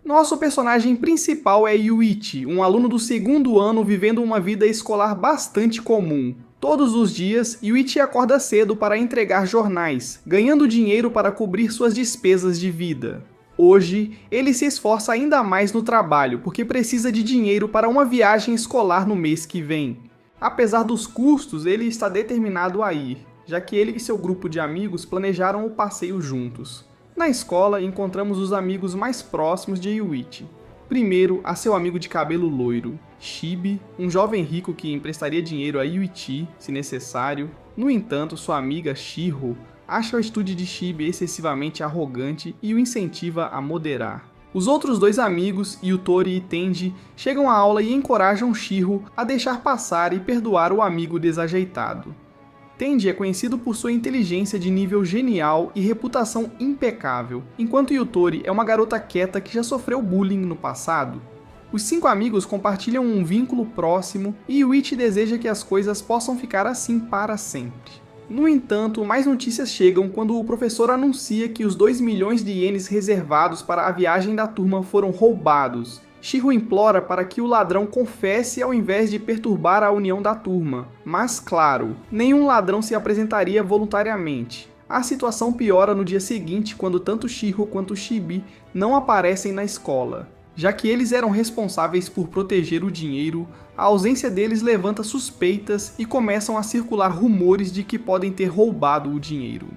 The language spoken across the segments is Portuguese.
Nosso personagem principal é Yuichi, um aluno do segundo ano vivendo uma vida escolar bastante comum. Todos os dias, Yuichi acorda cedo para entregar jornais, ganhando dinheiro para cobrir suas despesas de vida. Hoje, ele se esforça ainda mais no trabalho, porque precisa de dinheiro para uma viagem escolar no mês que vem. Apesar dos custos, ele está determinado a ir, já que ele e seu grupo de amigos planejaram o passeio juntos. Na escola, encontramos os amigos mais próximos de Yuichi. Primeiro, há seu amigo de cabelo loiro, Shibi, um jovem rico que emprestaria dinheiro a Yuichi, se necessário. No entanto, sua amiga Shiho acha a atitude de Shibi excessivamente arrogante e o incentiva a moderar. Os outros dois amigos, Yutori e Tenji, chegam à aula e encorajam Shiho a deixar passar e perdoar o amigo desajeitado. Tenji é conhecido por sua inteligência de nível genial e reputação impecável, enquanto Yutori é uma garota quieta que já sofreu bullying no passado. Os 5 amigos compartilham um vínculo próximo e Yuichi deseja que as coisas possam ficar assim para sempre. No entanto, mais notícias chegam quando o professor anuncia que os 2 milhões de ienes reservados para a viagem da turma foram roubados. Shiho implora para que o ladrão confesse ao invés de perturbar a união da turma, mas claro, nenhum ladrão se apresentaria voluntariamente. A situação piora no dia seguinte quando tanto Shiho quanto Shibi não aparecem na escola. Já que eles eram responsáveis por proteger o dinheiro, a ausência deles levanta suspeitas e começam a circular rumores de que podem ter roubado o dinheiro.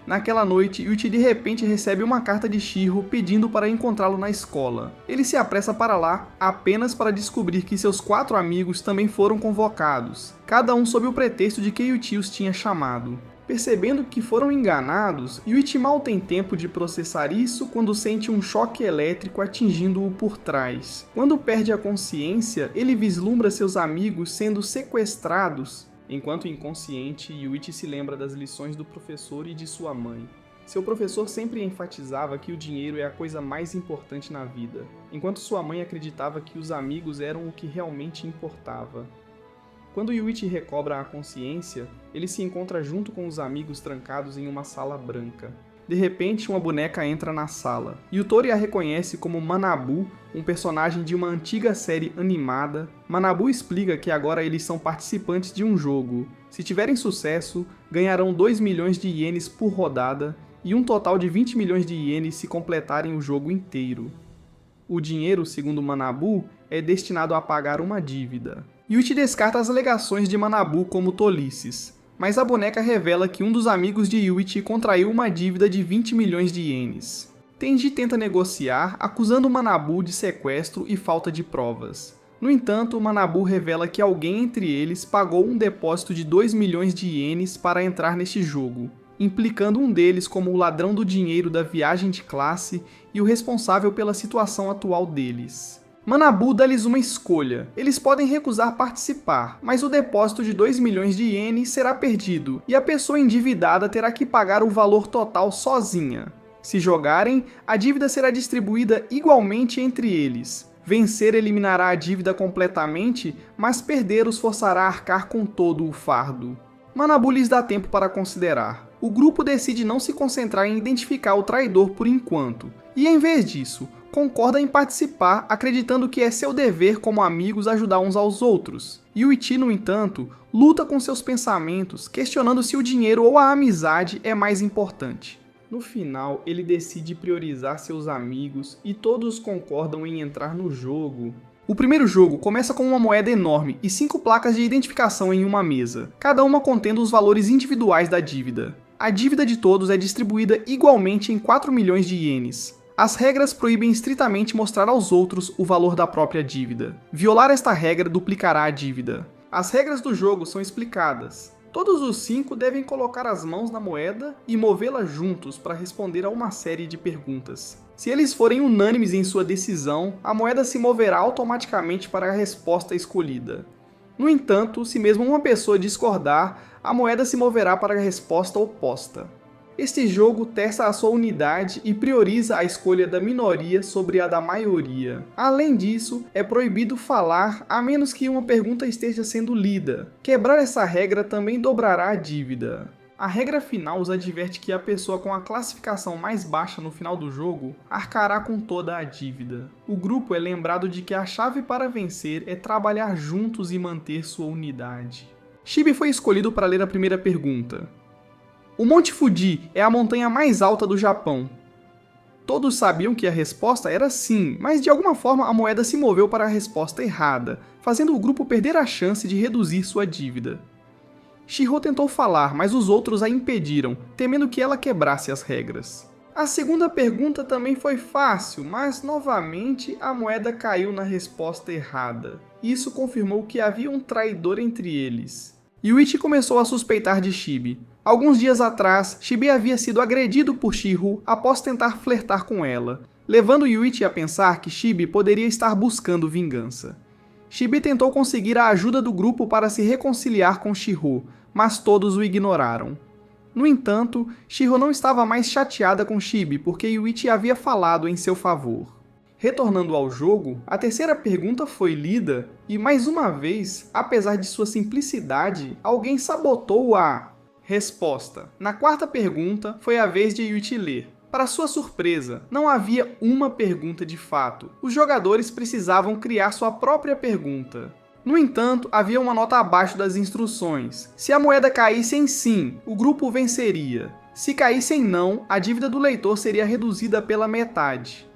Naquela noite, Yuichi de repente recebe uma carta de Shiho pedindo para encontrá-lo na escola. Ele se apressa para lá apenas para descobrir que seus 4 amigos também foram convocados, cada um sob o pretexto de que Yuichi os tinha chamado. Percebendo que foram enganados, Yuichi mal tem tempo de processar isso quando sente um choque elétrico atingindo-o por trás. Quando perde a consciência, ele vislumbra seus amigos sendo sequestrados. Enquanto inconsciente, Yuichi se lembra das lições do professor e de sua mãe. Seu professor sempre enfatizava que o dinheiro é a coisa mais importante na vida, enquanto sua mãe acreditava que os amigos eram o que realmente importava. Quando Yuichi recobra a consciência, ele se encontra junto com os amigos trancados em uma sala branca. De repente, uma boneca entra na sala. Yutori a reconhece como Manabu, um personagem de uma antiga série animada. Manabu explica que agora eles são participantes de um jogo. Se tiverem sucesso, ganharão 2 milhões de ienes por rodada e um total de 20 milhões de ienes se completarem o jogo inteiro. O dinheiro, segundo Manabu, é destinado a pagar uma dívida. Yuichi descarta as alegações de Manabu como tolices, mas a boneca revela que um dos amigos de Yuichi contraiu uma dívida de 20 milhões de ienes. Tenji tenta negociar, acusando Manabu de sequestro e falta de provas. No entanto, Manabu revela que alguém entre eles pagou um depósito de 2 milhões de ienes para entrar neste jogo, implicando um deles como o ladrão do dinheiro da viagem de classe e o responsável pela situação atual deles. Manabu dá-lhes uma escolha. Eles podem recusar participar, mas o depósito de 2 milhões de ienes será perdido e a pessoa endividada terá que pagar o valor total sozinha. Se jogarem, a dívida será distribuída igualmente entre eles. Vencer eliminará a dívida completamente, mas perder os forçará a arcar com todo o fardo. Manabu lhes dá tempo para considerar. O grupo decide não se concentrar em identificar o traidor por enquanto, e em vez disso, concorda em participar, acreditando que é seu dever como amigos ajudar uns aos outros. Yuichi, no entanto, luta com seus pensamentos, questionando se o dinheiro ou a amizade é mais importante. No final, ele decide priorizar seus amigos e todos concordam em entrar no jogo. O primeiro jogo começa com uma moeda enorme e 5 placas de identificação em uma mesa, cada uma contendo os valores individuais da dívida. A dívida de todos é distribuída igualmente em 4 milhões de ienes. As regras proíbem estritamente mostrar aos outros o valor da própria dívida. Violar esta regra duplicará a dívida. As regras do jogo são explicadas. Todos os 5 devem colocar as mãos na moeda e movê-la juntos para responder a uma série de perguntas. Se eles forem unânimes em sua decisão, a moeda se moverá automaticamente para a resposta escolhida. No entanto, se mesmo uma pessoa discordar, a moeda se moverá para a resposta oposta. Este jogo testa a sua unidade e prioriza a escolha da minoria sobre a da maioria. Além disso, é proibido falar a menos que uma pergunta esteja sendo lida. Quebrar essa regra também dobrará a dívida. A regra final os adverte que a pessoa com a classificação mais baixa no final do jogo arcará com toda a dívida. O grupo é lembrado de que a chave para vencer é trabalhar juntos e manter sua unidade. Shibi foi escolhido para ler a primeira pergunta. O Monte Fuji é a montanha mais alta do Japão. Todos sabiam que a resposta era sim, mas de alguma forma a moeda se moveu para a resposta errada, fazendo o grupo perder a chance de reduzir sua dívida. Shihou tentou falar, mas os outros a impediram, temendo que ela quebrasse as regras. A segunda pergunta também foi fácil, mas novamente a moeda caiu na resposta errada. Isso confirmou que havia um traidor entre eles. Yuichi começou a suspeitar de Shibi. Alguns dias atrás, Shibi havia sido agredido por Shihou após tentar flertar com ela, levando Yuichi a pensar que Shibi poderia estar buscando vingança. Shibi tentou conseguir a ajuda do grupo para se reconciliar com Shihou, mas todos o ignoraram. No entanto, Shihou não estava mais chateada com Shibi porque Yuichi havia falado em seu favor. Retornando ao jogo, a terceira pergunta foi lida e, mais uma vez, apesar de sua simplicidade, alguém sabotou a resposta. Na quarta pergunta, foi a vez de Yuichi ler. Para sua surpresa, não havia uma pergunta de fato. Os jogadores precisavam criar sua própria pergunta. No entanto, havia uma nota abaixo das instruções. Se a moeda caísse em sim, o grupo venceria. Se caísse em não, a dívida do leitor seria reduzida pela metade.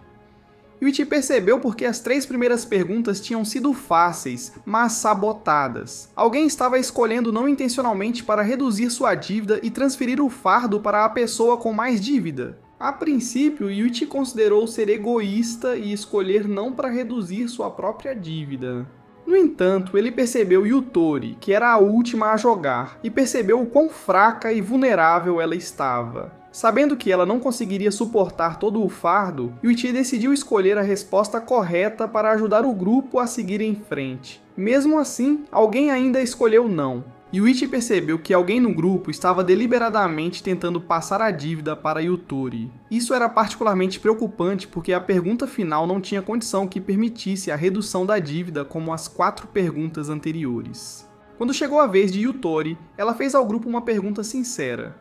Yuichi percebeu porque as 3 primeiras perguntas tinham sido fáceis, mas sabotadas. Alguém estava escolhendo não intencionalmente para reduzir sua dívida e transferir o fardo para a pessoa com mais dívida. A princípio, Yuichi considerou ser egoísta e escolher não para reduzir sua própria dívida. No entanto, ele percebeu Yutori, que era a última a jogar, e percebeu o quão fraca e vulnerável ela estava. Sabendo que ela não conseguiria suportar todo o fardo, Yuichi decidiu escolher a resposta correta para ajudar o grupo a seguir em frente. Mesmo assim, alguém ainda escolheu não. Yuichi percebeu que alguém no grupo estava deliberadamente tentando passar a dívida para Yutori. Isso era particularmente preocupante porque a pergunta final não tinha condição que permitisse a redução da dívida como as 4 perguntas anteriores. Quando chegou a vez de Yutori, ela fez ao grupo uma pergunta sincera.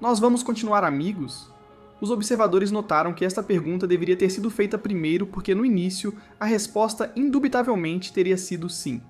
Nós vamos continuar amigos? Os observadores notaram que esta pergunta deveria ter sido feita primeiro porque no início a resposta indubitavelmente teria sido sim.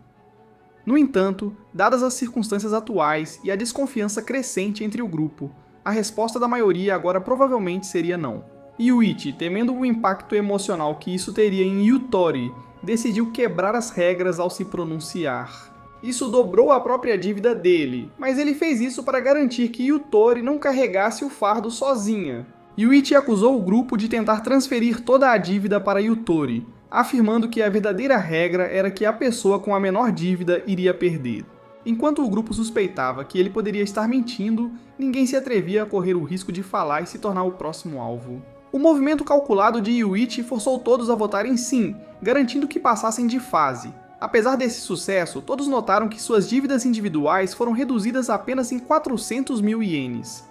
No entanto, dadas as circunstâncias atuais e a desconfiança crescente entre o grupo, a resposta da maioria agora provavelmente seria não. Yuichi, temendo o impacto emocional que isso teria em Yutori, decidiu quebrar as regras ao se pronunciar. Isso dobrou a própria dívida dele, mas ele fez isso para garantir que Yutori não carregasse o fardo sozinha. Yuichi acusou o grupo de tentar transferir toda a dívida para Yutori, afirmando que a verdadeira regra era que a pessoa com a menor dívida iria perder. Enquanto o grupo suspeitava que ele poderia estar mentindo, ninguém se atrevia a correr o risco de falar e se tornar o próximo alvo. O movimento calculado de Yuichi forçou todos a votarem sim, garantindo que passassem de fase. Apesar desse sucesso, todos notaram que suas dívidas individuais foram reduzidas apenas em 400 mil ienes.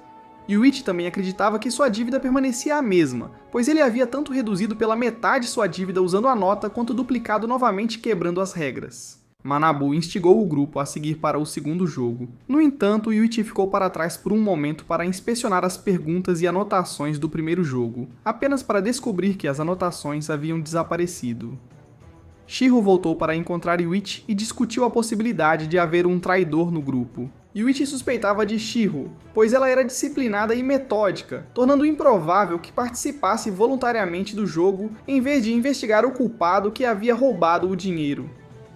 Yuichi também acreditava que sua dívida permanecia a mesma, pois ele havia tanto reduzido pela metade sua dívida usando a nota quanto duplicado novamente quebrando as regras. Manabu instigou o grupo a seguir para o segundo jogo. No entanto, Yuichi ficou para trás por um momento para inspecionar as perguntas e anotações do primeiro jogo, apenas para descobrir que as anotações haviam desaparecido. Shihou voltou para encontrar Yuichi e discutiu a possibilidade de haver um traidor no grupo. Yuichi suspeitava de Shihou, pois ela era disciplinada e metódica, tornando improvável que participasse voluntariamente do jogo em vez de investigar o culpado que havia roubado o dinheiro.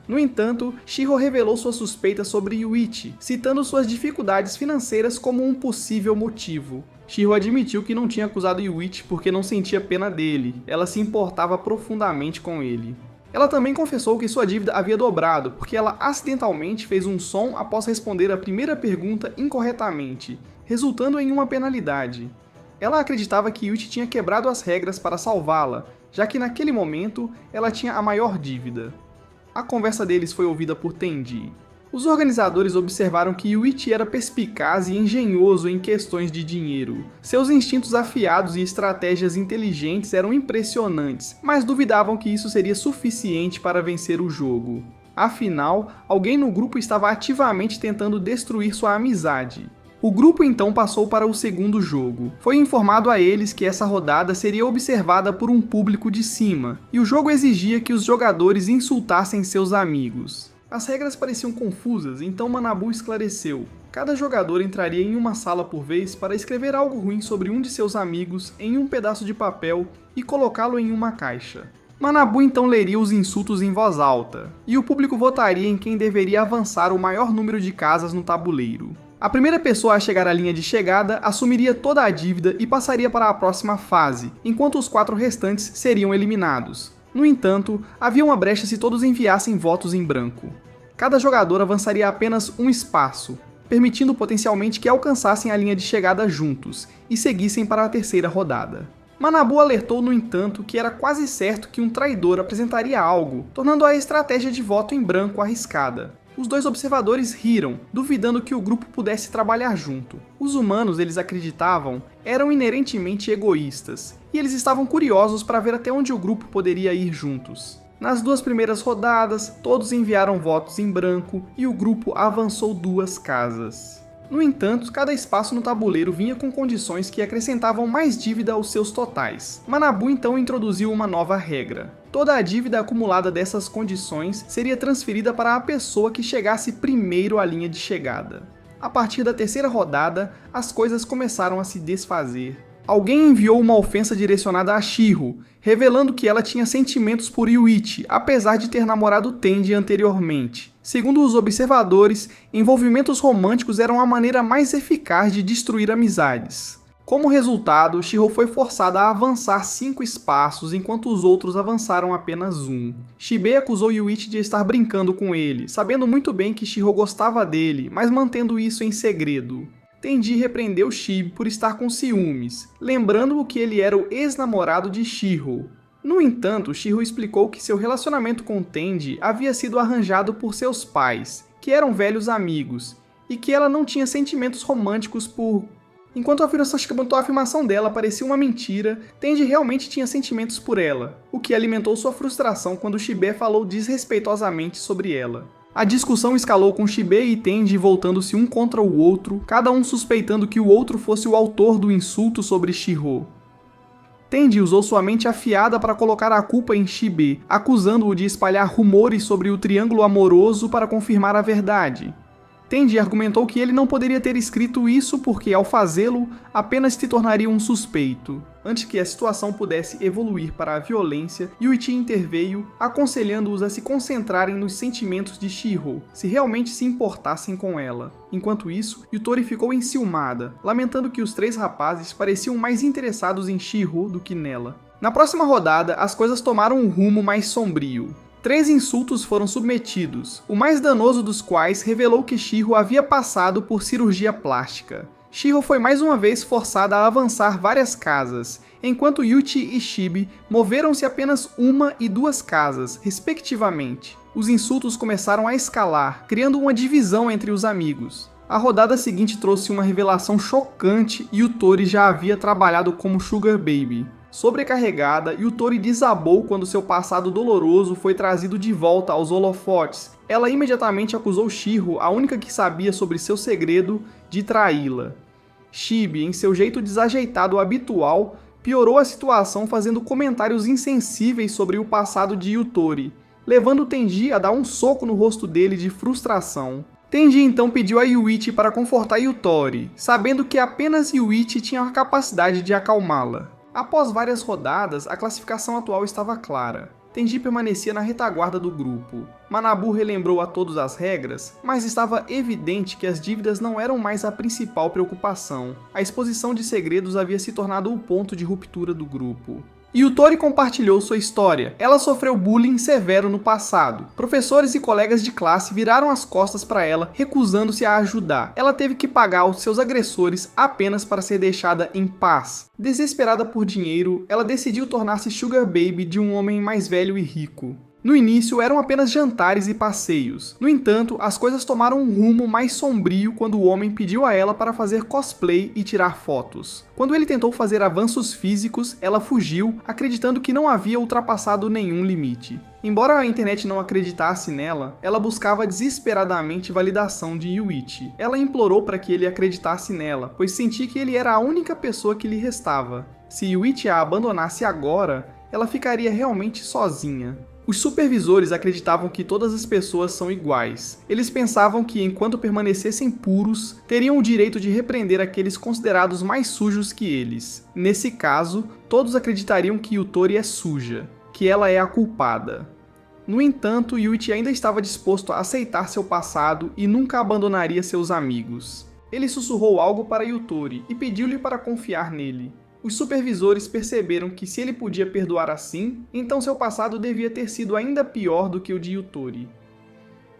No entanto, Shihou revelou sua suspeita sobre Yuichi, citando suas dificuldades financeiras como um possível motivo. Shihou admitiu que não tinha acusado Yuichi porque não sentia pena dele, ela se importava profundamente com ele. Ela também confessou que sua dívida havia dobrado, porque ela acidentalmente fez um som após responder a primeira pergunta incorretamente, resultando em uma penalidade. Ela acreditava que Yuichi tinha quebrado as regras para salvá-la, já que naquele momento ela tinha a maior dívida. A conversa deles foi ouvida por Tenji. Os organizadores observaram que Yuichi era perspicaz e engenhoso em questões de dinheiro. Seus instintos afiados e estratégias inteligentes eram impressionantes, mas duvidavam que isso seria suficiente para vencer o jogo. Afinal, alguém no grupo estava ativamente tentando destruir sua amizade. O grupo então passou para o segundo jogo. Foi informado a eles que essa rodada seria observada por um público de cima, e o jogo exigia que os jogadores insultassem seus amigos. As regras pareciam confusas, então Manabu esclareceu. Cada jogador entraria em uma sala por vez para escrever algo ruim sobre um de seus amigos em um pedaço de papel e colocá-lo em uma caixa. Manabu então leria os insultos em voz alta, e o público votaria em quem deveria avançar o maior número de casas no tabuleiro. A primeira pessoa a chegar à linha de chegada assumiria toda a dívida e passaria para a próxima fase, enquanto os 4 restantes seriam eliminados. No entanto, havia uma brecha se todos enviassem votos em branco. Cada jogador avançaria apenas um espaço, permitindo potencialmente que alcançassem a linha de chegada juntos e seguissem para a terceira rodada. Manabu alertou, no entanto, que era quase certo que um traidor apresentaria algo, tornando a estratégia de voto em branco arriscada. Os 2 observadores riram, duvidando que o grupo pudesse trabalhar junto. Os humanos, eles acreditavam, eram inerentemente egoístas, e eles estavam curiosos para ver até onde o grupo poderia ir juntos. Nas 2 primeiras rodadas, todos enviaram votos em branco e o grupo avançou 2 casas. No entanto, cada espaço no tabuleiro vinha com condições que acrescentavam mais dívida aos seus totais. Manabu então introduziu uma nova regra. Toda a dívida acumulada dessas condições seria transferida para a pessoa que chegasse primeiro à linha de chegada. A partir da terceira rodada, as coisas começaram a se desfazer. Alguém enviou uma ofensa direcionada a Shiro, revelando que ela tinha sentimentos por Yuichi, apesar de ter namorado Tenji anteriormente. Segundo os observadores, envolvimentos românticos eram a maneira mais eficaz de destruir amizades. Como resultado, Shiro foi forçada a avançar 5 espaços, enquanto os outros avançaram apenas 1. Shibei acusou Yuichi de estar brincando com ele, sabendo muito bem que Shiro gostava dele, mas mantendo isso em segredo. Tenji repreendeu Shibe por estar com ciúmes, lembrando-o que ele era o ex-namorado de Shiro. No entanto, Shiro explicou que seu relacionamento com Tenji havia sido arranjado por seus pais, que eram velhos amigos, e que ela não tinha sentimentos românticos por... Enquanto a afirmação dela parecia uma mentira, Tenji realmente tinha sentimentos por ela, o que alimentou sua frustração quando Shibei falou desrespeitosamente sobre ela. A discussão escalou com Shibei e Tenji voltando-se um contra o outro, cada um suspeitando que o outro fosse o autor do insulto sobre Shiro. Tenji usou sua mente afiada para colocar a culpa em Shibei, acusando-o de espalhar rumores sobre o triângulo amoroso para confirmar a verdade. Tenji argumentou que ele não poderia ter escrito isso porque, ao fazê-lo, apenas se tornaria um suspeito. Antes que a situação pudesse evoluir para a violência, Yuichi interveio, aconselhando-os a se concentrarem nos sentimentos de Shiro, se realmente se importassem com ela. Enquanto isso, Yutori ficou enciumada, lamentando que os 3 rapazes pareciam mais interessados em Shiro do que nela. Na próxima rodada, as coisas tomaram um rumo mais sombrio. 3 insultos foram submetidos, o mais danoso dos quais revelou que Shiro havia passado por cirurgia plástica. Shiro foi mais uma vez forçada a avançar várias casas, enquanto Yuichi e Shibe moveram-se apenas 1 e 2 casas, respectivamente. Os insultos começaram a escalar, criando uma divisão entre os amigos. A rodada seguinte trouxe uma revelação chocante e Yutori já havia trabalhado como Sugar Baby. Sobrecarregada, Yutori desabou quando seu passado doloroso foi trazido de volta aos holofotes. Ela imediatamente acusou Shiro, a única que sabia sobre seu segredo, de traí-la. Shibe, em seu jeito desajeitado habitual, piorou a situação fazendo comentários insensíveis sobre o passado de Yutori, levando Tenji a dar um soco no rosto dele de frustração. Tenji então pediu a Yuichi para confortar Yutori, sabendo que apenas Yuichi tinha a capacidade de acalmá-la. Após várias rodadas, a classificação atual estava clara. Tenji permanecia na retaguarda do grupo. Manabu relembrou a todos as regras, mas estava evidente que as dívidas não eram mais a principal preocupação. A exposição de segredos havia se tornado o ponto de ruptura do grupo. Yutori compartilhou sua história. Ela sofreu bullying severo no passado. Professores e colegas de classe viraram as costas para ela, recusando-se a ajudar. Ela teve que pagar aos seus agressores apenas para ser deixada em paz. Desesperada por dinheiro, ela decidiu tornar-se Sugar Baby de um homem mais velho e rico. No início eram apenas jantares e passeios. No entanto, as coisas tomaram um rumo mais sombrio quando o homem pediu a ela para fazer cosplay e tirar fotos. Quando ele tentou fazer avanços físicos, ela fugiu, acreditando que não havia ultrapassado nenhum limite. Embora a internet não acreditasse nela, ela buscava desesperadamente validação de Yuichi. Ela implorou para que ele acreditasse nela, pois sentia que ele era a única pessoa que lhe restava. Se Yuichi a abandonasse agora, ela ficaria realmente sozinha. Os supervisores acreditavam que todas as pessoas são iguais. Eles pensavam que, enquanto permanecessem puros, teriam o direito de repreender aqueles considerados mais sujos que eles. Nesse caso, todos acreditariam que Yutori é suja, que ela é a culpada. No entanto, Yuichi ainda estava disposto a aceitar seu passado e nunca abandonaria seus amigos. Ele sussurrou algo para Yutori e pediu-lhe para confiar nele. Os supervisores perceberam que se ele podia perdoar assim, então seu passado devia ter sido ainda pior do que o de Yutori.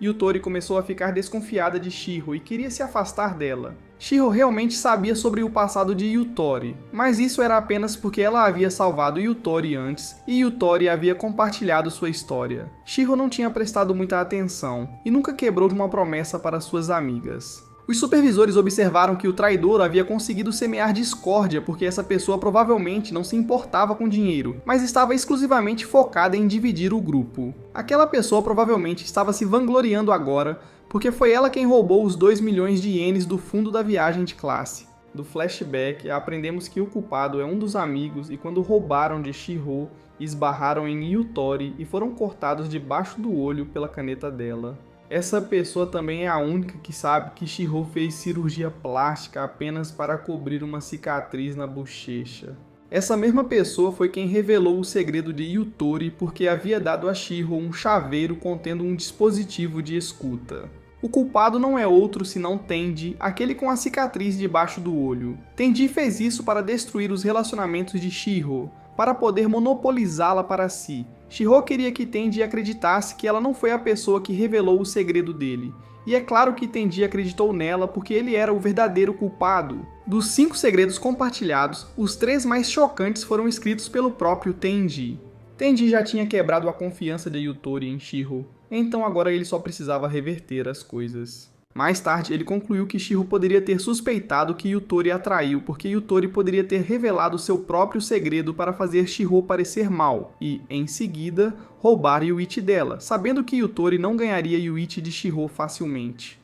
Yutori começou a ficar desconfiada de Shiro e queria se afastar dela. Shiro realmente sabia sobre o passado de Yutori, mas isso era apenas porque ela havia salvado Yutori antes e Yutori havia compartilhado sua história. Shiro não tinha prestado muita atenção e nunca quebrou uma promessa para suas amigas. Os supervisores observaram que o traidor havia conseguido semear discórdia porque essa pessoa provavelmente não se importava com dinheiro, mas estava exclusivamente focada em dividir o grupo. Aquela pessoa provavelmente estava se vangloriando agora porque foi ela quem roubou os 2 milhões de ienes do fundo da viagem de classe. Do flashback, aprendemos que o culpado é um dos amigos e quando roubaram de Shiro, esbarraram em Yutori e foram cortados debaixo do olho pela caneta dela. Essa pessoa também é a única que sabe que Shiro fez cirurgia plástica apenas para cobrir uma cicatriz na bochecha. Essa mesma pessoa foi quem revelou o segredo de Yutori porque havia dado a Shiro um chaveiro contendo um dispositivo de escuta. O culpado não é outro senão Tenji, aquele com a cicatriz debaixo do olho. Tenji fez isso para destruir os relacionamentos de Shiro, para poder monopolizá-la para si. Shiro queria que Tenji acreditasse que ela não foi a pessoa que revelou o segredo dele. E é claro que Tenji acreditou nela porque ele era o verdadeiro culpado. Dos 5 segredos compartilhados, os 3 mais chocantes foram escritos pelo próprio Tenji. Tenji já tinha quebrado a confiança de Yutori em Shiro, então agora ele só precisava reverter as coisas. Mais tarde, ele concluiu que Shiro poderia ter suspeitado que Yutori a traiu, porque Yutori poderia ter revelado seu próprio segredo para fazer Shiro parecer mal, e, em seguida, roubar Yuichi dela, sabendo que Yutori não ganharia Yuichi de Shiro facilmente.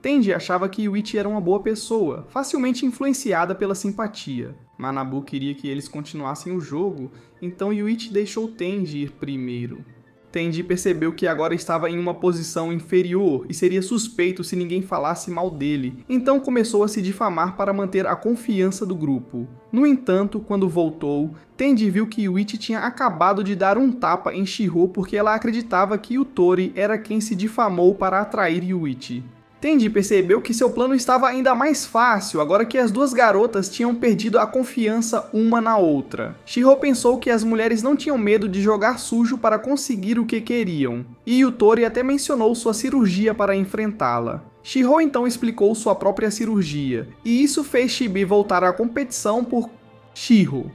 Tenji achava que Yuichi era uma boa pessoa, facilmente influenciada pela simpatia. Manabu queria que eles continuassem o jogo, então Yuichi deixou Tenji ir primeiro. Tenji percebeu que agora estava em uma posição inferior e seria suspeito se ninguém falasse mal dele, então começou a se difamar para manter a confiança do grupo. No entanto, quando voltou, Tenji viu que Yuichi tinha acabado de dar um tapa em Shiro porque ela acreditava que Yutori era quem se difamou para atrair Yuichi. Tenji percebeu que seu plano estava ainda mais fácil agora que as duas garotas tinham perdido a confiança uma na outra. Shiro pensou que as mulheres não tinham medo de jogar sujo para conseguir o que queriam, e Yutori até mencionou sua cirurgia para enfrentá-la. Shiro então explicou sua própria cirurgia, e isso fez Chibi voltar à competição por Shiro.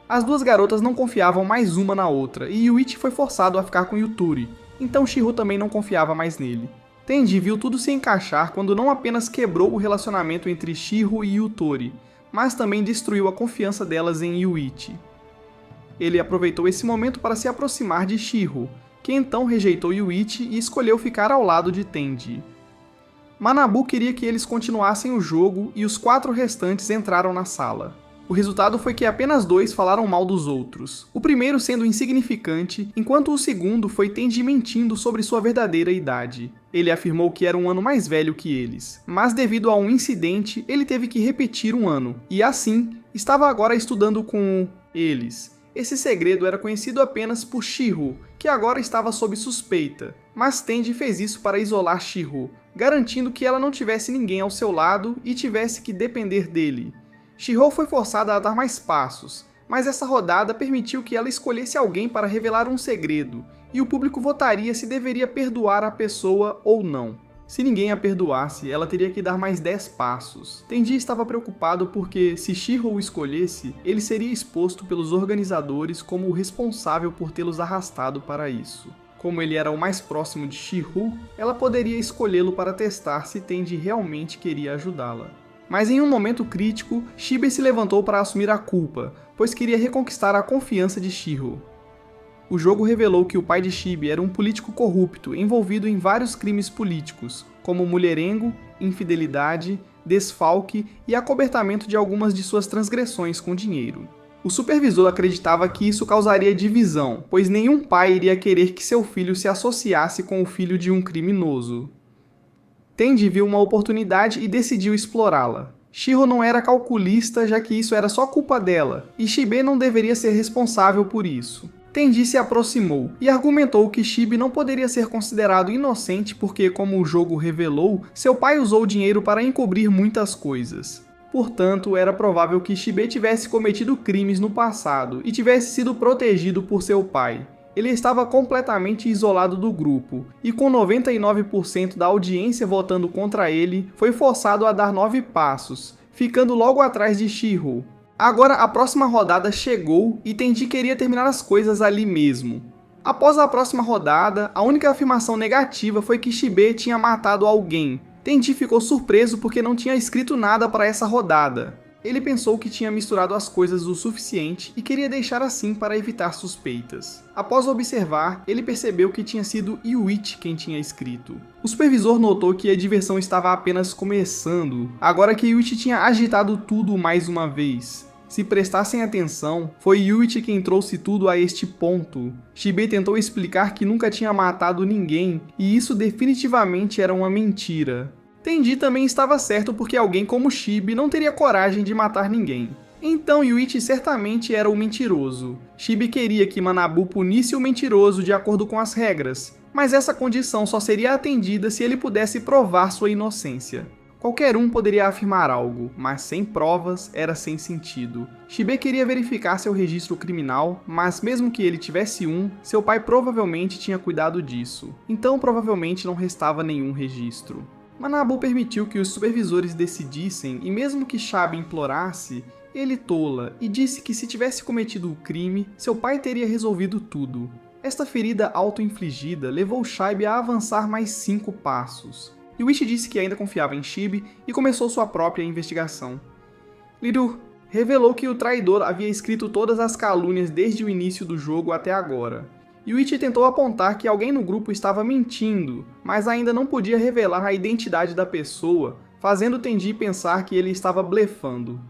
As duas garotas não confiavam mais uma na outra, e Yuichi foi forçado a ficar com Yutori, então Shiro também não confiava mais nele. Tenji viu tudo se encaixar quando não apenas quebrou o relacionamento entre Shiro e Yutori, mas também destruiu a confiança delas em Yuichi. Ele aproveitou esse momento para se aproximar de Shiro, que então rejeitou Yuichi e escolheu ficar ao lado de Tenji. Manabu queria que eles continuassem o jogo e os 4 restantes entraram na sala. O resultado foi que apenas 2 falaram mal dos outros, o primeiro sendo insignificante, enquanto o segundo foi Tenji mentindo sobre sua verdadeira idade. Ele afirmou que era um ano mais velho que eles, mas devido a um incidente, ele teve que repetir um ano, e assim, estava agora estudando com eles. Esse segredo era conhecido apenas por Shiro, que agora estava sob suspeita, mas Tenji fez isso para isolar Shiro, garantindo que ela não tivesse ninguém ao seu lado e tivesse que depender dele. Shiro foi forçada a dar mais passos, mas essa rodada permitiu que ela escolhesse alguém para revelar um segredo, e o público votaria se deveria perdoar a pessoa ou não. Se ninguém a perdoasse, ela teria que dar mais 10 passos. Tenji estava preocupado porque, se Shiro o escolhesse, ele seria exposto pelos organizadores como o responsável por tê-los arrastado para isso. Como ele era o mais próximo de Shiro, ela poderia escolhê-lo para testar se Tenji realmente queria ajudá-la. Mas em um momento crítico, Shibe se levantou para assumir a culpa, pois queria reconquistar a confiança de Shiro. O jogo revelou que o pai de Shibe era um político corrupto envolvido em vários crimes políticos, como mulherengo, infidelidade, desfalque e acobertamento de algumas de suas transgressões com dinheiro. O supervisor acreditava que isso causaria divisão, pois nenhum pai iria querer que seu filho se associasse com o filho de um criminoso. Tenji viu uma oportunidade e decidiu explorá-la. Shiro não era calculista, já que isso era só culpa dela, e Shibe não deveria ser responsável por isso. Tenji se aproximou e argumentou que Shibe não poderia ser considerado inocente porque, como o jogo revelou, seu pai usou o dinheiro para encobrir muitas coisas. Portanto, era provável que Shibe tivesse cometido crimes no passado e tivesse sido protegido por seu pai. Ele estava completamente isolado do grupo, e com 99% da audiência votando contra ele, foi forçado a dar 9 passos, ficando logo atrás de Shiro. Agora a próxima rodada chegou e Tenji queria terminar as coisas ali mesmo. Após a próxima rodada, a única afirmação negativa foi que Shibe tinha matado alguém. Tenji ficou surpreso porque não tinha escrito nada para essa rodada. Ele pensou que tinha misturado as coisas o suficiente e queria deixar assim para evitar suspeitas. Após observar, ele percebeu que tinha sido Yuichi quem tinha escrito. O supervisor notou que a diversão estava apenas começando, agora que Yuichi tinha agitado tudo mais uma vez. Se prestassem atenção, foi Yuichi quem trouxe tudo a este ponto. Shibe tentou explicar que nunca tinha matado ninguém, e isso definitivamente era uma mentira. Tenji também estava certo porque alguém como Shibe não teria coragem de matar ninguém. Então Yuichi certamente era o mentiroso. Shibe queria que Manabu punisse o mentiroso de acordo com as regras, mas essa condição só seria atendida se ele pudesse provar sua inocência. Qualquer um poderia afirmar algo, mas sem provas era sem sentido. Shibe queria verificar seu registro criminal, mas mesmo que ele tivesse um, seu pai provavelmente tinha cuidado disso. Então provavelmente não restava nenhum registro. Manabu permitiu que os supervisores decidissem e mesmo que Shibe implorasse, ele tola e disse que se tivesse cometido o crime, seu pai teria resolvido tudo. Esta ferida auto-infligida levou Shibe a avançar mais 5 passos. Yuichi disse que ainda confiava em Shibe e começou sua própria investigação. Liru revelou que o traidor havia escrito todas as calúnias desde o início do jogo até agora. Yuichi tentou apontar que alguém no grupo estava mentindo, mas ainda não podia revelar a identidade da pessoa, fazendo Tenji pensar que ele estava blefando.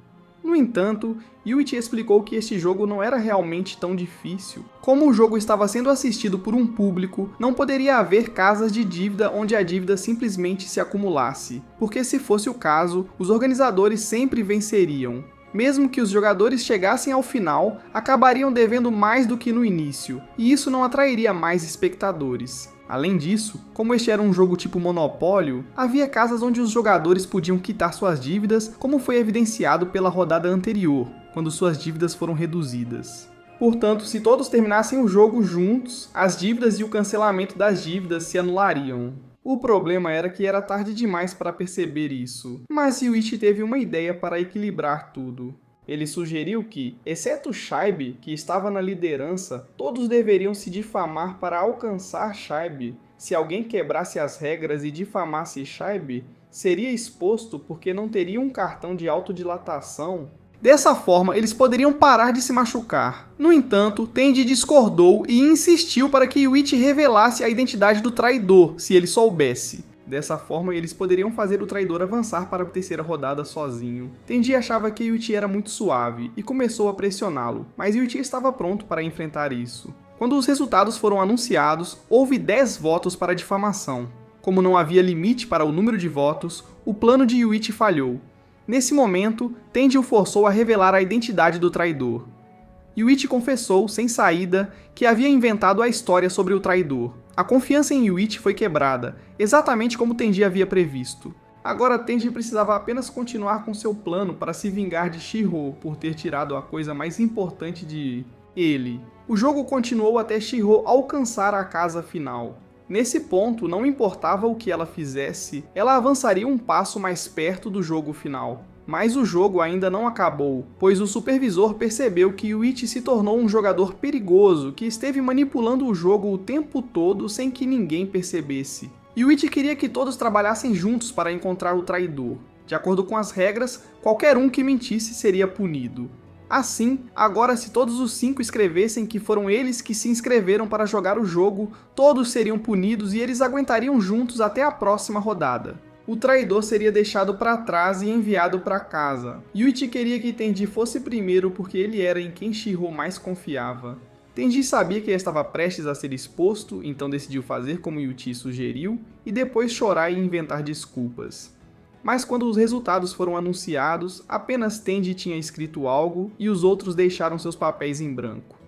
No entanto, Yuichi explicou que este jogo não era realmente tão difícil. Como o jogo estava sendo assistido por um público, não poderia haver casas de dívida onde a dívida simplesmente se acumulasse, porque se fosse o caso, os organizadores sempre venceriam. Mesmo que os jogadores chegassem ao final, acabariam devendo mais do que no início, e isso não atrairia mais espectadores. Além disso, como este era um jogo tipo Monopólio, havia casas onde os jogadores podiam quitar suas dívidas, como foi evidenciado pela rodada anterior, quando suas dívidas foram reduzidas. Portanto, se todos terminassem o jogo juntos, as dívidas e o cancelamento das dívidas se anulariam. O problema era que era tarde demais para perceber isso, mas Yuichi teve uma ideia para equilibrar tudo. Ele sugeriu que, exceto Shibe, que estava na liderança, todos deveriam se difamar para alcançar Shibe. Se alguém quebrasse as regras e difamasse Shibe, seria exposto porque não teria um cartão de autodilatação. Dessa forma, eles poderiam parar de se machucar. No entanto, Tenji discordou e insistiu para que Yuichi revelasse a identidade do traidor, se ele soubesse. Dessa forma, eles poderiam fazer o traidor avançar para a terceira rodada sozinho. Tenji achava que Yuichi era muito suave e começou a pressioná-lo, mas Yuichi estava pronto para enfrentar isso. Quando os resultados foram anunciados, houve 10 votos para difamação. Como não havia limite para o número de votos, o plano de Yuichi falhou. Nesse momento, Tenji o forçou a revelar a identidade do traidor. Yuichi confessou, sem saída, que havia inventado a história sobre o traidor. A confiança em Yuichi foi quebrada, exatamente como Tenji havia previsto. Agora Tenji precisava apenas continuar com seu plano para se vingar de Shiro por ter tirado a coisa mais importante de ele. O jogo continuou até Shiro alcançar a casa final. Nesse ponto, não importava o que ela fizesse, ela avançaria um passo mais perto do jogo final. Mas o jogo ainda não acabou, pois o supervisor percebeu que Yuichi se tornou um jogador perigoso que esteve manipulando o jogo o tempo todo sem que ninguém percebesse. Yuichi queria que todos trabalhassem juntos para encontrar o traidor. De acordo com as regras, qualquer um que mentisse seria punido. Assim, agora se todos os 5 escrevessem que foram eles que se inscreveram para jogar o jogo, todos seriam punidos e eles aguentariam juntos até a próxima rodada. O traidor seria deixado para trás e enviado para casa. Yuichi queria que Tenji fosse primeiro porque ele era em quem Shiro mais confiava. Tenji sabia que ele estava prestes a ser exposto, então decidiu fazer como Yuichi sugeriu e depois chorar e inventar desculpas. Mas quando os resultados foram anunciados, apenas Tenji tinha escrito algo e os outros deixaram seus papéis em branco.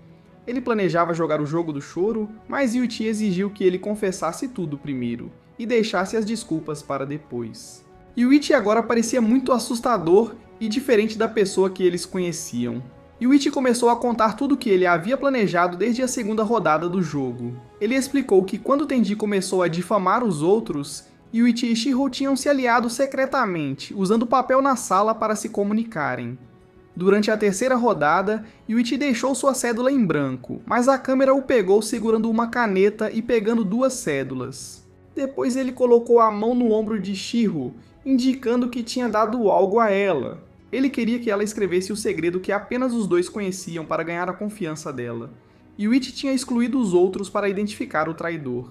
Ele planejava jogar o jogo do choro, mas Yuichi exigiu que ele confessasse tudo primeiro e deixasse as desculpas para depois. Yuichi agora parecia muito assustador e diferente da pessoa que eles conheciam. Yuichi começou a contar tudo o que ele havia planejado desde a segunda rodada do jogo. Ele explicou que quando Tenji começou a difamar os outros, Yuichi e Shiro tinham se aliado secretamente, usando papel na sala para se comunicarem. Durante a terceira rodada, Yuichi deixou sua cédula em branco, mas a câmera o pegou segurando uma caneta e pegando 2 cédulas. Depois ele colocou a mão no ombro de Shiro, indicando que tinha dado algo a ela. Ele queria que ela escrevesse o segredo que apenas os 2 conheciam para ganhar a confiança dela. Yuichi tinha excluído os outros para identificar o traidor.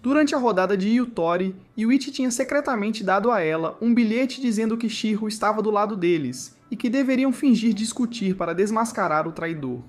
Durante a rodada de Yutori, Yuichi tinha secretamente dado a ela um bilhete dizendo que Shiro estava do lado deles e que deveriam fingir discutir para desmascarar o traidor.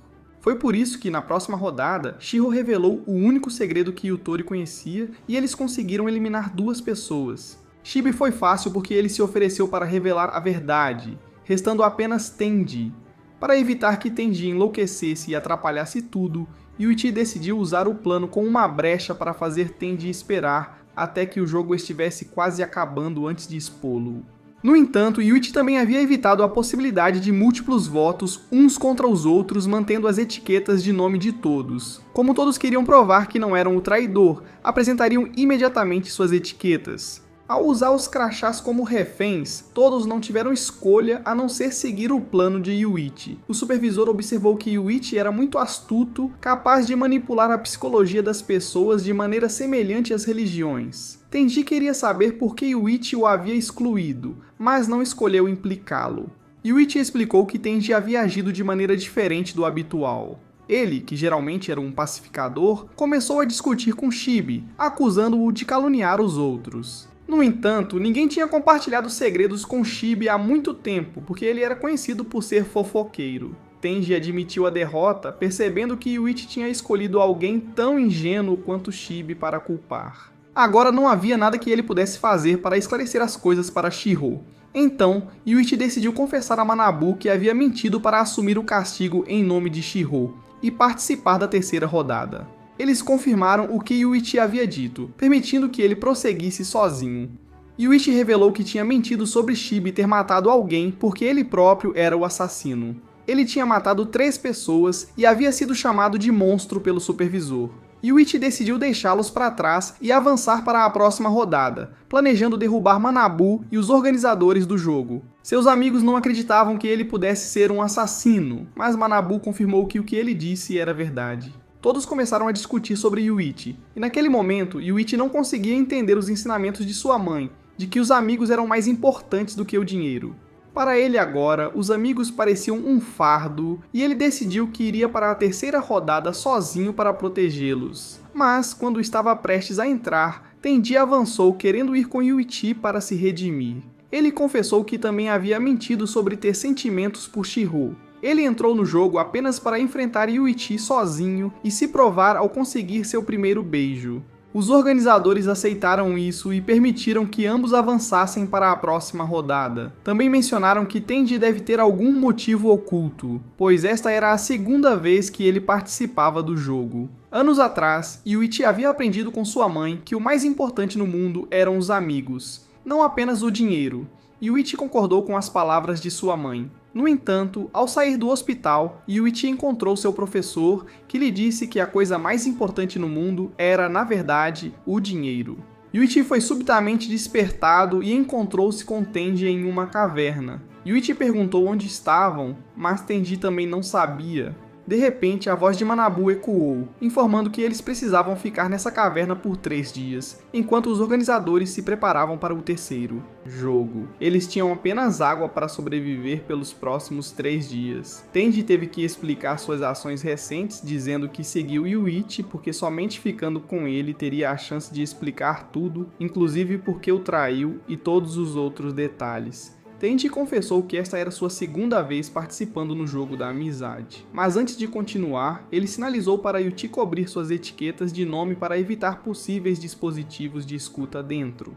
Foi por isso que, na próxima rodada, Shiro revelou o único segredo que Yutori conhecia e eles conseguiram eliminar 2 pessoas. Shibi foi fácil porque ele se ofereceu para revelar a verdade, restando apenas Tenji. Para evitar que Tenji enlouquecesse e atrapalhasse tudo, Yuichi decidiu usar o plano com uma brecha para fazer Tenji esperar até que o jogo estivesse quase acabando antes de expô-lo. No entanto, Yuichi também havia evitado a possibilidade de múltiplos votos uns contra os outros, mantendo as etiquetas de nome de todos. Como todos queriam provar que não eram o traidor, apresentariam imediatamente suas etiquetas. Ao usar os crachás como reféns, todos não tiveram escolha a não ser seguir o plano de Yuichi. O supervisor observou que Yuichi era muito astuto, capaz de manipular a psicologia das pessoas de maneira semelhante às religiões. Tenji queria saber por que Yuichi o havia excluído, mas não escolheu implicá-lo. Yuichi explicou que Tenji havia agido de maneira diferente do habitual. Ele, que geralmente era um pacificador, começou a discutir com Shibi, acusando-o de caluniar os outros. No entanto, ninguém tinha compartilhado segredos com Shibi há muito tempo, porque ele era conhecido por ser fofoqueiro. Tenji admitiu a derrota, percebendo que Yuichi tinha escolhido alguém tão ingênuo quanto Shibi para culpar. Agora não havia nada que ele pudesse fazer para esclarecer as coisas para Shiro. Então, Yuichi decidiu confessar a Manabu que havia mentido para assumir o castigo em nome de Shiro e participar da terceira rodada. Eles confirmaram o que Yuichi havia dito, permitindo que ele prosseguisse sozinho. Yuichi revelou que tinha mentido sobre Shibi ter matado alguém porque ele próprio era o assassino. Ele tinha matado 3 pessoas e havia sido chamado de monstro pelo supervisor. Yuichi decidiu deixá-los para trás e avançar para a próxima rodada, planejando derrubar Manabu e os organizadores do jogo. Seus amigos não acreditavam que ele pudesse ser um assassino, mas Manabu confirmou que o que ele disse era verdade. Todos começaram a discutir sobre Yuichi, e naquele momento, Yuichi não conseguia entender os ensinamentos de sua mãe, de que os amigos eram mais importantes do que o dinheiro. Para ele agora, os amigos pareciam um fardo, e ele decidiu que iria para a terceira rodada sozinho para protegê-los. Mas, quando estava prestes a entrar, Tenji avançou querendo ir com Yuichi para se redimir. Ele confessou que também havia mentido sobre ter sentimentos por Shiro. Ele entrou no jogo apenas para enfrentar Yuichi sozinho e se provar ao conseguir seu primeiro beijo. Os organizadores aceitaram isso e permitiram que ambos avançassem para a próxima rodada. Também mencionaram que Tenji deve ter algum motivo oculto, pois esta era a segunda vez que ele participava do jogo. Anos atrás, Yuichi havia aprendido com sua mãe que o mais importante no mundo eram os amigos, não apenas o dinheiro. Yuichi concordou com as palavras de sua mãe. No entanto, ao sair do hospital, Yuichi encontrou seu professor, que lhe disse que a coisa mais importante no mundo era, na verdade, o dinheiro. Yuichi foi subitamente despertado e encontrou-se com Tenji em uma caverna. Yuichi perguntou onde estavam, mas Tenji também não sabia. De repente, a voz de Manabu ecoou, informando que eles precisavam ficar nessa caverna por 3 dias, enquanto os organizadores se preparavam para o terceiro jogo. Eles tinham apenas água para sobreviver pelos próximos 3 dias. Tenji teve que explicar suas ações recentes, dizendo que seguiu Yuichi porque somente ficando com ele teria a chance de explicar tudo, inclusive porque o traiu e todos os outros detalhes. Tenji confessou que esta era sua segunda vez participando no jogo da amizade. Mas antes de continuar, ele sinalizou para Yuichi cobrir suas etiquetas de nome para evitar possíveis dispositivos de escuta dentro.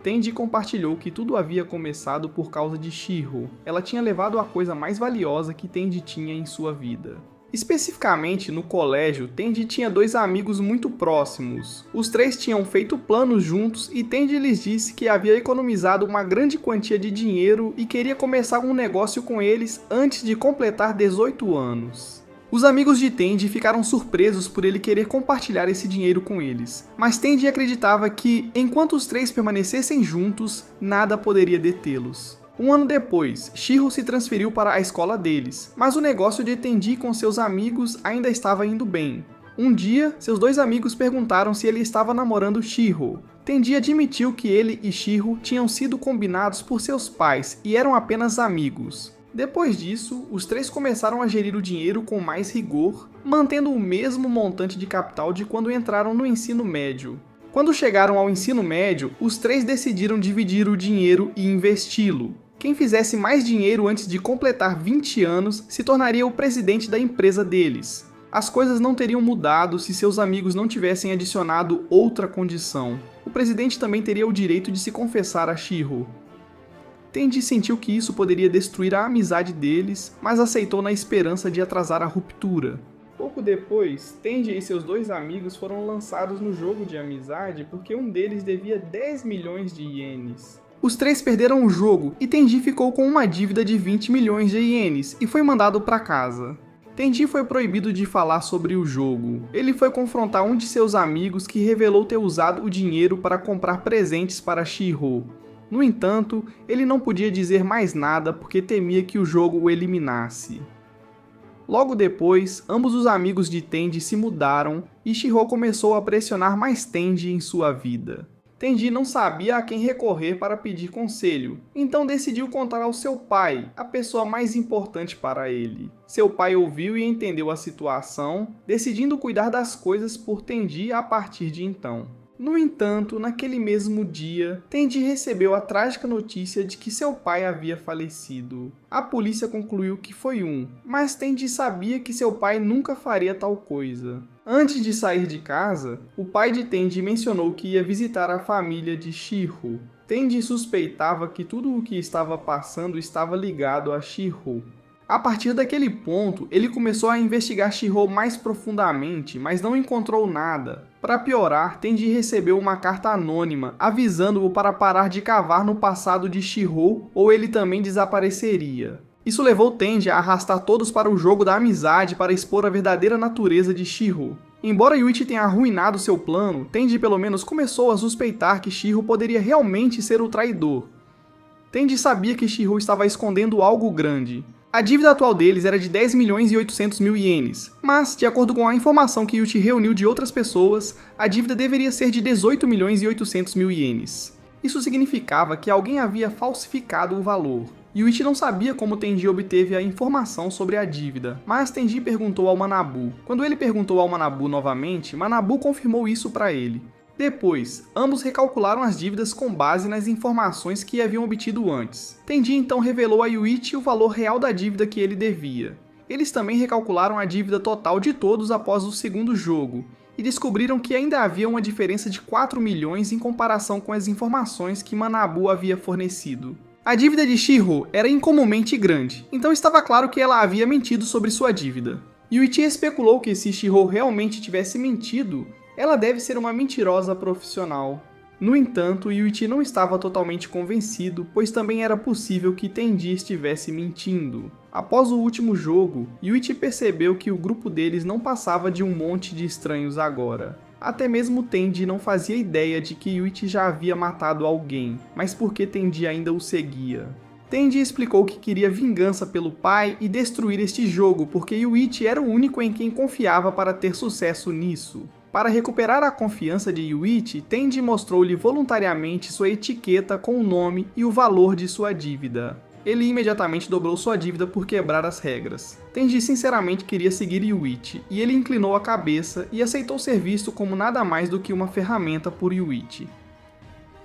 Tenji compartilhou que tudo havia começado por causa de Shiho. Ela tinha levado a coisa mais valiosa que Tenji tinha em sua vida. Especificamente, no colégio, Tenji tinha 2 amigos muito próximos. Os 3 tinham feito planos juntos e Tenji lhes disse que havia economizado uma grande quantia de dinheiro e queria começar um negócio com eles antes de completar 18 anos. Os amigos de Tenji ficaram surpresos por ele querer compartilhar esse dinheiro com eles, mas Tenji acreditava que, enquanto os 3 permanecessem juntos, nada poderia detê-los. Um ano depois, Shiho se transferiu para a escola deles, mas o negócio de Tenji com seus amigos ainda estava indo bem. Um dia, seus 2 amigos perguntaram se ele estava namorando Shiho. Tenji admitiu que ele e Shiho tinham sido combinados por seus pais e eram apenas amigos. Depois disso, os 3 começaram a gerir o dinheiro com mais rigor, mantendo o mesmo montante de capital de quando entraram no ensino médio. Quando chegaram ao ensino médio, os 3 decidiram dividir o dinheiro e investi-lo. Quem fizesse mais dinheiro antes de completar 20 anos se tornaria o presidente da empresa deles. As coisas não teriam mudado se seus amigos não tivessem adicionado outra condição. O presidente também teria o direito de se confessar a Shiho. Tenji sentiu que isso poderia destruir a amizade deles, mas aceitou na esperança de atrasar a ruptura. Pouco depois, Tenji e seus 2 amigos foram lançados no jogo de amizade porque um deles devia 10 milhões de ienes. Os 3 perderam o jogo e Tenji ficou com uma dívida de 20 milhões de ienes e foi mandado para casa. Tenji foi proibido de falar sobre o jogo. Ele foi confrontar um de seus amigos que revelou ter usado o dinheiro para comprar presentes para Shiho. No entanto, ele não podia dizer mais nada porque temia que o jogo o eliminasse. Logo depois, ambos os amigos de Tenji se mudaram e Shiho começou a pressionar mais Tenji em sua vida. Tenji não sabia a quem recorrer para pedir conselho, então decidiu contar ao seu pai, a pessoa mais importante para ele. Seu pai ouviu e entendeu a situação, decidindo cuidar das coisas por Tenji a partir de então. No entanto, naquele mesmo dia, Tenji recebeu a trágica notícia de que seu pai havia falecido. A polícia concluiu que foi mas Tenji sabia que seu pai nunca faria tal coisa. Antes de sair de casa, o pai de Tenji mencionou que ia visitar a família de Shiho. Tenji suspeitava que tudo o que estava passando estava ligado a Shiho. A partir daquele ponto, ele começou a investigar Shiho mais profundamente, mas não encontrou nada. Para piorar, Tenji recebeu uma carta anônima, avisando-o para parar de cavar no passado de Shiho ou ele também desapareceria. Isso levou Tenji a arrastar todos para o jogo da amizade para expor a verdadeira natureza de Shiho. Embora Yuichi tenha arruinado seu plano, Tenji pelo menos começou a suspeitar que Shiho poderia realmente ser o traidor. Tenji sabia que Shiho estava escondendo algo grande. A dívida atual deles era de 10 milhões e 800 mil ienes, mas, de acordo com a informação que Yuichi reuniu de outras pessoas, a dívida deveria ser de 18 milhões e 800 mil ienes. Isso significava que alguém havia falsificado o valor. Yuichi não sabia como Tenji obteve a informação sobre a dívida, mas Tenji perguntou ao Manabu. Quando ele perguntou ao Manabu novamente, Manabu confirmou isso para ele. Depois, ambos recalcularam as dívidas com base nas informações que haviam obtido antes. Tenji então revelou a Yuichi o valor real da dívida que ele devia. Eles também recalcularam a dívida total de todos após o segundo jogo, e descobriram que ainda havia uma diferença de 4 milhões em comparação com as informações que Manabu havia fornecido. A dívida de Shiho era incomumente grande, então estava claro que ela havia mentido sobre sua dívida. Yuichi especulou que se Shiho realmente tivesse mentido, ela deve ser uma mentirosa profissional. No entanto, Yuichi não estava totalmente convencido, pois também era possível que Tenji estivesse mentindo. Após o último jogo, Yuichi percebeu que o grupo deles não passava de um monte de estranhos agora. Até mesmo Tenji não fazia ideia de que Yuichi já havia matado alguém, mas por que Tenji ainda o seguia. Tenji explicou que queria vingança pelo pai e destruir este jogo, porque Yuichi era o único em quem confiava para ter sucesso nisso. Para recuperar a confiança de Yuichi, Tenji mostrou-lhe voluntariamente sua etiqueta com o nome e o valor de sua dívida. Ele imediatamente dobrou sua dívida por quebrar as regras. Tenji sinceramente queria seguir Yuichi, e ele inclinou a cabeça e aceitou ser visto como nada mais do que uma ferramenta por Yuichi.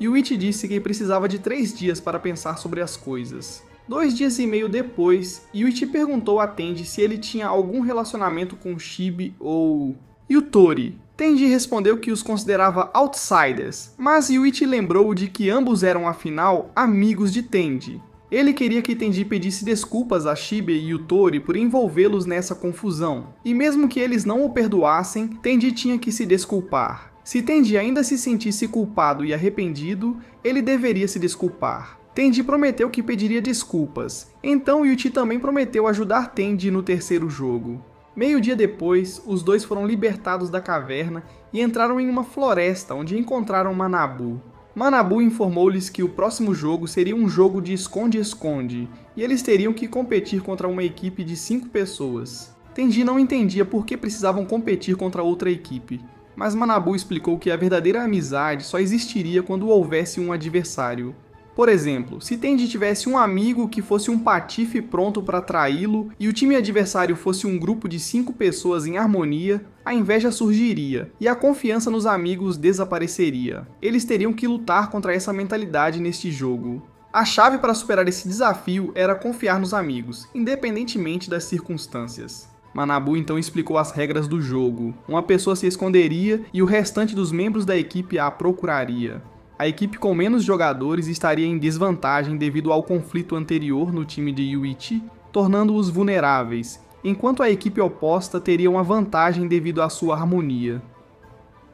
Yuichi disse que precisava de 3 dias para pensar sobre as coisas. 2 dias e meio depois, Yuichi perguntou a Tenji se ele tinha algum relacionamento com Shibe ou Yutori. Tenji respondeu que os considerava outsiders, mas Yuichi lembrou de que ambos eram afinal amigos de Tenji. Ele queria que Tenji pedisse desculpas a Shibe e Yutori por envolvê-los nessa confusão, e mesmo que eles não o perdoassem, Tenji tinha que se desculpar. Se Tenji ainda se sentisse culpado e arrependido, ele deveria se desculpar. Tenji prometeu que pediria desculpas, então Yuichi também prometeu ajudar Tenji no terceiro jogo. Meio dia depois, os dois foram libertados da caverna e entraram em uma floresta onde encontraram Manabu. Manabu informou-lhes que o próximo jogo seria um jogo de esconde-esconde, e eles teriam que competir contra uma equipe de 5 pessoas. Tenji não entendia por que precisavam competir contra outra equipe, mas Manabu explicou que a verdadeira amizade só existiria quando houvesse um adversário. Por exemplo, se Tenji tivesse um amigo que fosse um patife pronto para traí-lo e o time adversário fosse um grupo de 5 pessoas em harmonia, a inveja surgiria e a confiança nos amigos desapareceria. Eles teriam que lutar contra essa mentalidade neste jogo. A chave para superar esse desafio era confiar nos amigos, independentemente das circunstâncias. Manabu então explicou as regras do jogo. Uma pessoa se esconderia e o restante dos membros da equipe a procuraria. A equipe com menos jogadores estaria em desvantagem devido ao conflito anterior no time de Yuichi, tornando-os vulneráveis, enquanto a equipe oposta teria uma vantagem devido à sua harmonia.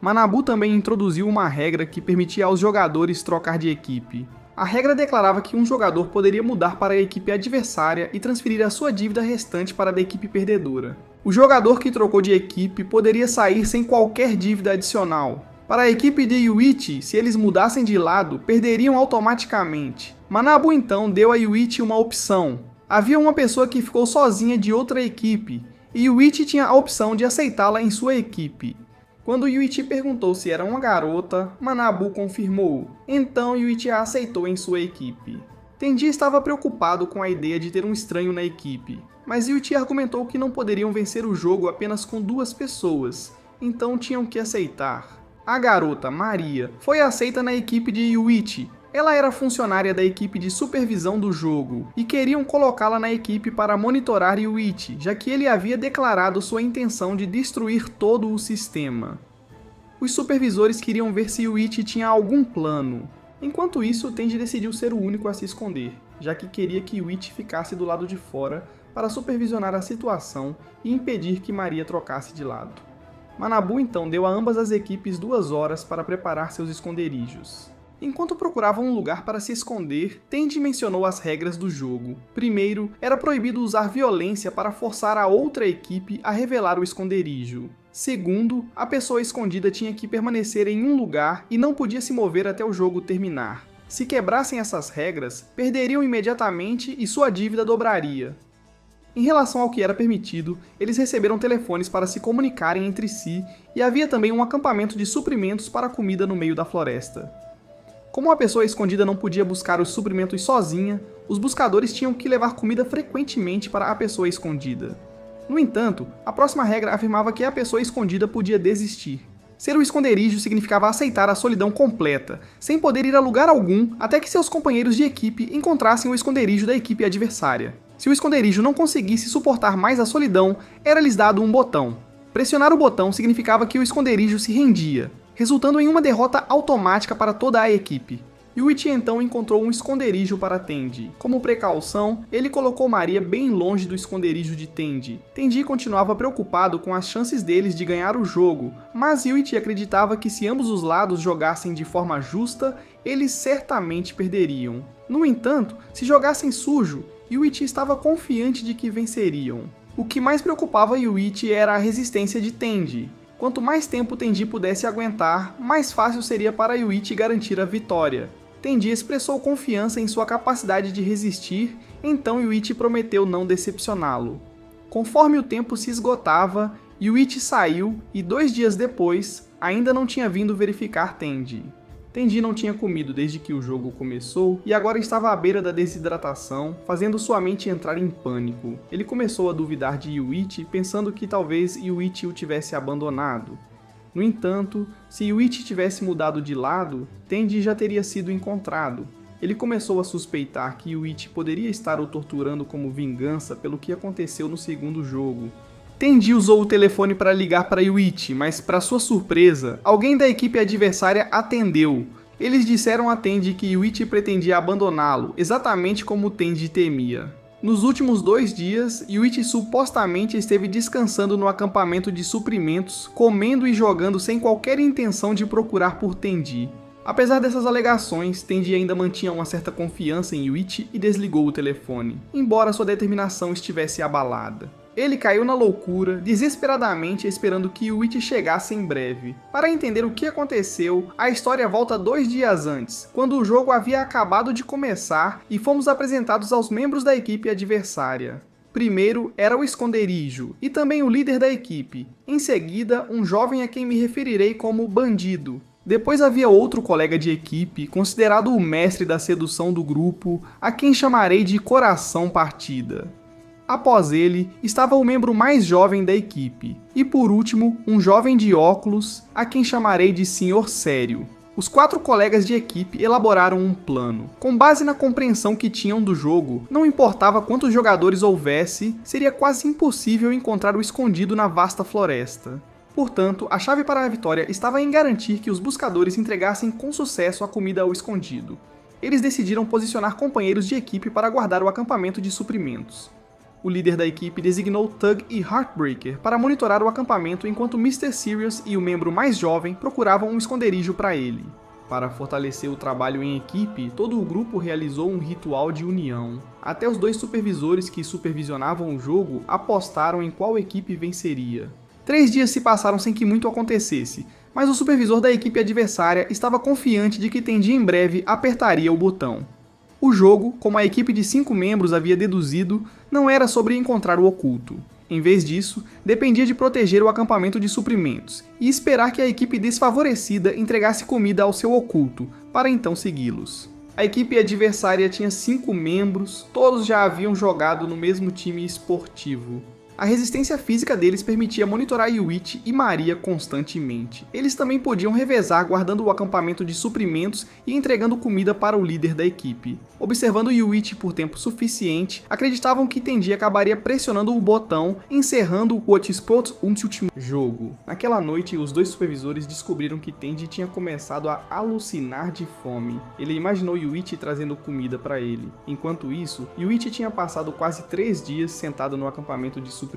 Manabu também introduziu uma regra que permitia aos jogadores trocar de equipe. A regra declarava que um jogador poderia mudar para a equipe adversária e transferir a sua dívida restante para a da equipe perdedora. O jogador que trocou de equipe poderia sair sem qualquer dívida adicional. Para a equipe de Yuichi, se eles mudassem de lado, perderiam automaticamente. Manabu então deu a Yuichi uma opção. Havia uma pessoa que ficou sozinha de outra equipe, e Yuichi tinha a opção de aceitá-la em sua equipe. Quando Yuichi perguntou se era uma garota, Manabu confirmou. Então Yuichi a aceitou em sua equipe. Tenji estava preocupado com a ideia de ter um estranho na equipe, mas Yuichi argumentou que não poderiam vencer o jogo apenas com 2 pessoas, então tinham que aceitar. A garota, Maria, foi aceita na equipe de Yuichi. Ela era funcionária da equipe de supervisão do jogo, e queriam colocá-la na equipe para monitorar Yuichi, já que ele havia declarado sua intenção de destruir todo o sistema. Os supervisores queriam ver se Yuichi tinha algum plano. Enquanto isso, Tenji decidiu ser o único a se esconder, já que queria que Yuichi ficasse do lado de fora para supervisionar a situação e impedir que Maria trocasse de lado. Manabu então deu a ambas as equipes 2 horas para preparar seus esconderijos. Enquanto procuravam um lugar para se esconder, Tenji mencionou as regras do jogo. Primeiro, era proibido usar violência para forçar a outra equipe a revelar o esconderijo. Segundo, a pessoa escondida tinha que permanecer em um lugar e não podia se mover até o jogo terminar. Se quebrassem essas regras, perderiam imediatamente e sua dívida dobraria. Em relação ao que era permitido, eles receberam telefones para se comunicarem entre si e havia também um acampamento de suprimentos para comida no meio da floresta. Como a pessoa escondida não podia buscar os suprimentos sozinha, os buscadores tinham que levar comida frequentemente para a pessoa escondida. No entanto, a próxima regra afirmava que a pessoa escondida podia desistir. Ser o esconderijo significava aceitar a solidão completa, sem poder ir a lugar algum até que seus companheiros de equipe encontrassem o esconderijo da equipe adversária. Se o esconderijo não conseguisse suportar mais a solidão, era-lhes dado um botão. Pressionar o botão significava que o esconderijo se rendia, resultando em uma derrota automática para toda a equipe. Yuichi então encontrou um esconderijo para Tenji. Como precaução, ele colocou Maria bem longe do esconderijo de Tenji. Tenji continuava preocupado com as chances deles de ganhar o jogo, mas Yuichi acreditava que se ambos os lados jogassem de forma justa, eles certamente perderiam. No entanto, se jogassem sujo, Yuichi estava confiante de que venceriam. O que mais preocupava Yuichi era a resistência de Tenji. Quanto mais tempo Tenji pudesse aguentar, mais fácil seria para Yuichi garantir a vitória. Tenji expressou confiança em sua capacidade de resistir, então Yuichi prometeu não decepcioná-lo. Conforme o tempo se esgotava, Yuichi saiu e 2 dias depois, ainda não tinha vindo verificar Tenji. Tenji não tinha comido desde que o jogo começou e agora estava à beira da desidratação, fazendo sua mente entrar em pânico. Ele começou a duvidar de Yuichi, pensando que talvez Yuichi o tivesse abandonado. No entanto, se Yuichi tivesse mudado de lado, Tenji já teria sido encontrado. Ele começou a suspeitar que Yuichi poderia estar o torturando como vingança pelo que aconteceu no segundo jogo. Tenji usou o telefone para ligar para Yuichi, mas para sua surpresa, alguém da equipe adversária atendeu. Eles disseram a Tenji que Yuichi pretendia abandoná-lo, exatamente como Tenji temia. Nos últimos 2 dias, Yuichi supostamente esteve descansando no acampamento de suprimentos, comendo e jogando sem qualquer intenção de procurar por Tenji. Apesar dessas alegações, Tenji ainda mantinha uma certa confiança em Yuichi e desligou o telefone, embora sua determinação estivesse abalada. Ele caiu na loucura, desesperadamente esperando que Yuichi chegasse em breve. Para entender o que aconteceu, a história volta 2 dias antes, quando o jogo havia acabado de começar e fomos apresentados aos membros da equipe adversária. Primeiro era o esconderijo, e também o líder da equipe. Em seguida, um jovem a quem me referirei como Bandido. Depois havia outro colega de equipe, considerado o mestre da sedução do grupo, a quem chamarei de Coração Partida. Após ele, estava o membro mais jovem da equipe, e por último, um jovem de óculos, a quem chamarei de Senhor Sério. Os 4 colegas de equipe elaboraram um plano. Com base na compreensão que tinham do jogo, não importava quantos jogadores houvesse, seria quase impossível encontrar o escondido na vasta floresta. Portanto, a chave para a vitória estava em garantir que os buscadores entregassem com sucesso a comida ao escondido. Eles decidiram posicionar companheiros de equipe para guardar o acampamento de suprimentos. O líder da equipe designou Thug e Heartbreaker para monitorar o acampamento enquanto Mr. Serious e o membro mais jovem procuravam um esconderijo para ele. Para fortalecer o trabalho em equipe, todo o grupo realizou um ritual de união. Até os 2 supervisores que supervisionavam o jogo apostaram em qual equipe venceria. 3 dias se passaram sem que muito acontecesse, mas o supervisor da equipe adversária estava confiante de que Tenji em breve apertaria o botão. O jogo, como a equipe de 5 membros havia deduzido, não era sobre encontrar o oculto. Em vez disso, dependia de proteger o acampamento de suprimentos e esperar que a equipe desfavorecida entregasse comida ao seu oculto, para então segui-los. A equipe adversária tinha 5 membros, todos já haviam jogado no mesmo time esportivo. A resistência física deles permitia monitorar Yuichi e Maria constantemente. Eles também podiam revezar guardando o acampamento de suprimentos e entregando comida para o líder da equipe. Observando Yuichi por tempo suficiente, acreditavam que Tenji acabaria pressionando o botão, encerrando o Hotspot último jogo. Naquela noite, os 2 supervisores descobriram que Tenji tinha começado a alucinar de fome. Ele imaginou Yuichi trazendo comida para ele. Enquanto isso, Yuichi tinha passado quase 3 dias sentado no acampamento de suprimentos,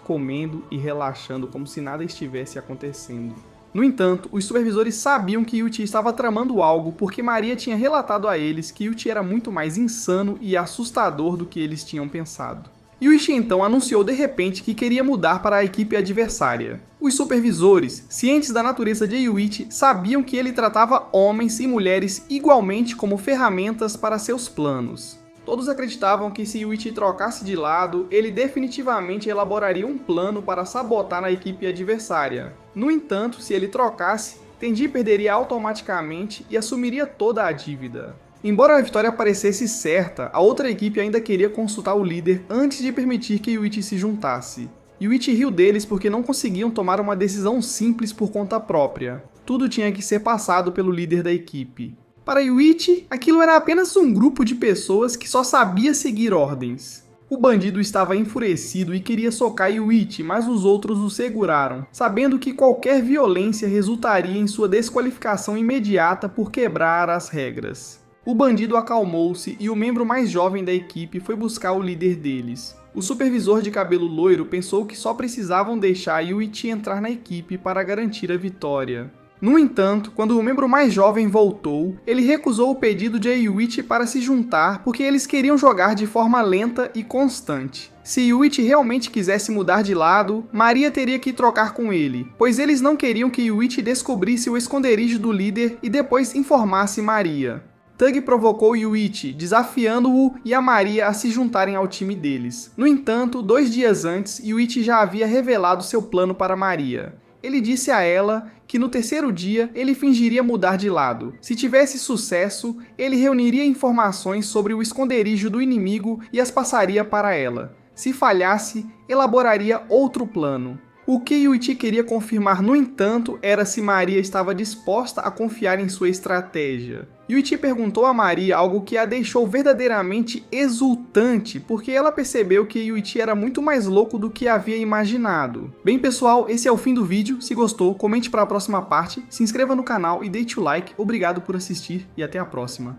comendo e relaxando como se nada estivesse acontecendo. No entanto, os supervisores sabiam que Yuichi estava tramando algo porque Maria tinha relatado a eles que Yuichi era muito mais insano e assustador do que eles tinham pensado. Yuichi então anunciou de repente que queria mudar para a equipe adversária. Os supervisores, cientes da natureza de Yuichi, sabiam que ele tratava homens e mulheres igualmente como ferramentas para seus planos. Todos acreditavam que se Yuichi trocasse de lado, ele definitivamente elaboraria um plano para sabotar a equipe adversária. No entanto, se ele trocasse, Tenji perderia automaticamente e assumiria toda a dívida. Embora a vitória parecesse certa, a outra equipe ainda queria consultar o líder antes de permitir que Yuichi se juntasse. Yuichi riu deles porque não conseguiam tomar uma decisão simples por conta própria. Tudo tinha que ser passado pelo líder da equipe. Para Yuichi, aquilo era apenas um grupo de pessoas que só sabia seguir ordens. O bandido estava enfurecido e queria socar Yuichi, mas os outros o seguraram, sabendo que qualquer violência resultaria em sua desqualificação imediata por quebrar as regras. O bandido acalmou-se e o membro mais jovem da equipe foi buscar o líder deles. O supervisor de cabelo loiro pensou que só precisavam deixar Yuichi entrar na equipe para garantir a vitória. No entanto, quando o membro mais jovem voltou, ele recusou o pedido de Yuichi para se juntar porque eles queriam jogar de forma lenta e constante. Se Yuichi realmente quisesse mudar de lado, Maria teria que trocar com ele, pois eles não queriam que Yuichi descobrisse o esconderijo do líder e depois informasse Maria. Thug provocou Yuichi, desafiando-o e a Maria a se juntarem ao time deles. No entanto, 2 dias antes, Yuichi já havia revelado seu plano para Maria. Ele disse a ela que no 3º dia ele fingiria mudar de lado. Se tivesse sucesso, ele reuniria informações sobre o esconderijo do inimigo e as passaria para ela. Se falhasse, elaboraria outro plano. O que Yuichi queria confirmar, no entanto, era se Maria estava disposta a confiar em sua estratégia. Yuichi perguntou a Maria algo que a deixou verdadeiramente exultante, porque ela percebeu que Yuichi era muito mais louco do que havia imaginado. Bem pessoal, esse é o fim do vídeo. Se gostou, comente para a próxima parte, se inscreva no canal e deixe o like. Obrigado por assistir e até a próxima.